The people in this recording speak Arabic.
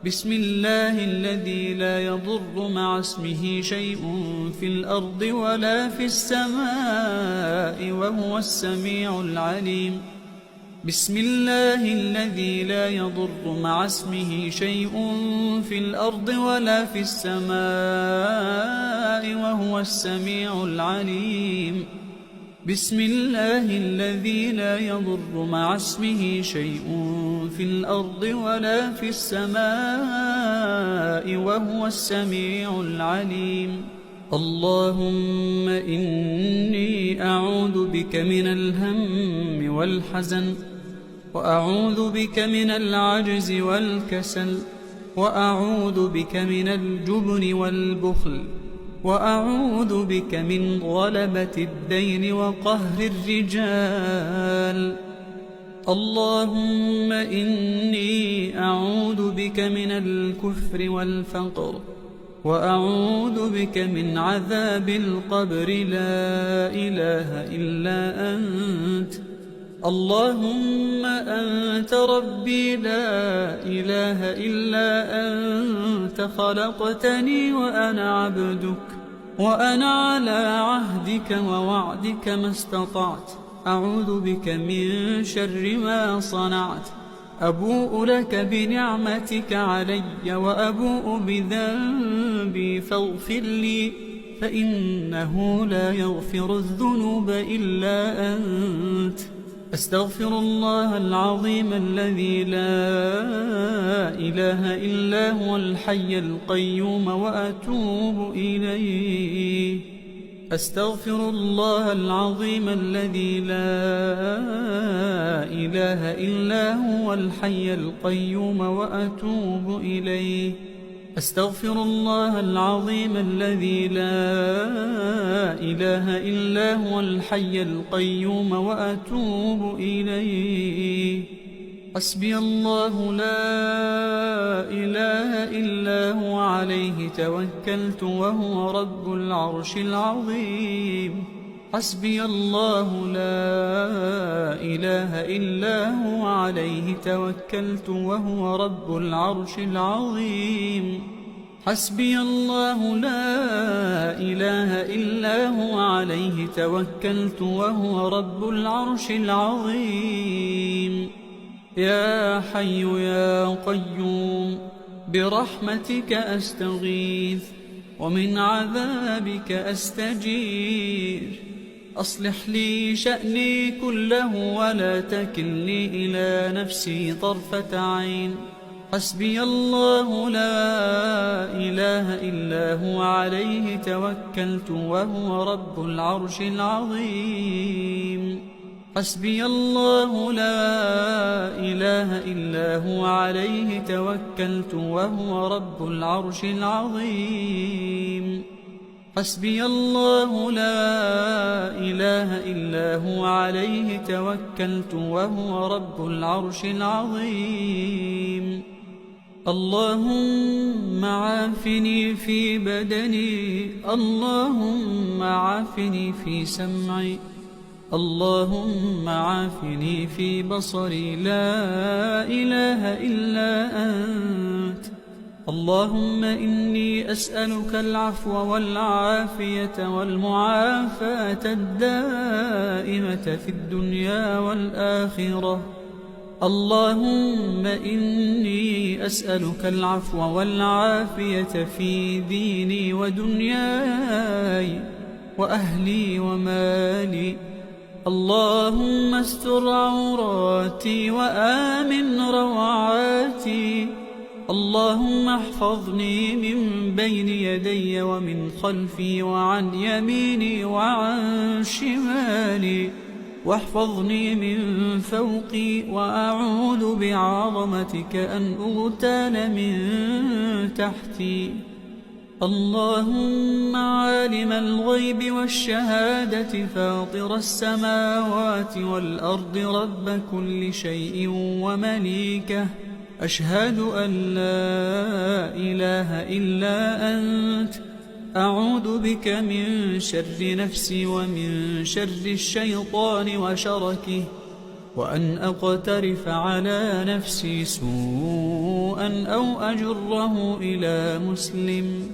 بسم الله الذي لا يضر مع اسمه شيء في الأرض ولا في السماء وهو السميع العليم. بسم الله الذي لا يضر مع اسمه شيء في الأرض ولا في السماء وهو السميع العليم. بسم الله الذي لا يضر مع اسمه شيء في الأرض ولا في السماء وهو السميع العليم. اللهم إني أعوذ بك من الهم والحزن، وأعوذ بك من العجز والكسل، وأعوذ بك من الجبن والبخل، وأعوذ بك من غلبة الدين وقهر الرجال. اللهم إني أعوذ بك من الكفر والفقر، وأعوذ بك من عذاب القبر. لا إله إلا أنت. اللهم أنت ربي لا إله إلا أنت، خلقتني وأنا عبدك، وأنا على عهدك ووعدك ما استطعت. أعوذ بك من شر ما صنعت. أبوء لك بنعمتك علي وأبوء بذنبي فاغفر لي، فإنه لا يغفر الذنوب إلا أنت. أستغفر الله العظيم الذي لا إله إلا هو الحي القيوم وأتوب إليه. أستغفر الله العظيم الذي لا إله إلا هو الحي القيوم وأتوب إليه. أستغفر الله العظيم الذي لا إله إلا هو الحي القيوم وأتوب إليه. حسبي الله لا إله إلا هو عليه توكلت وهو رب العرش العظيم. حسبي الله لا إله إلا هو عليه توكلت وهو رب العرش العظيم. حسبي الله لا إله إلا هو عليه توكلت وهو رب العرش العظيم. يا حي يا قيوم برحمتك أستغيث، ومن عذابك أستجير. أصلح لي شأني كله ولا تكلني إلى نفسي طرفة عين. حسبي الله لا إله إلا هو عليه توكلت وهو رب العرش العظيم. حسبي الله لا إله إلا هو عليه توكلت وهو رب العرش العظيم. حسبي الله لا إله إلا هو عليه توكلت وهو رب العرش العظيم. اللهم عافني في بدني، اللهم عافني في سمعي، اللهم عافني في بصري. لا إله إلا أنت. اللهم إني أسألك العفو والعافية والمعافاة الدائمة في الدنيا والآخرة. اللهم إني أسألك العفو والعافية في ديني ودنياي وأهلي ومالي. اللهم استر عوراتي وآمن روعاتي. اللهم احفظني من بين يدي ومن خلفي وعن يميني وعن شمالي، واحفظني من فوقي، وأعوذ بعظمتك أن أغتال من تحتي. اللهم عالم الغيب والشهادة فاطر السماوات والأرض رب كل شيء ومليكه، أشهد أن لا إله إلا أنت. أعوذ بك من شر نفسي ومن شر الشيطان وشركه، وأن أقترف على نفسي سوءا أو أجره إلى مسلم.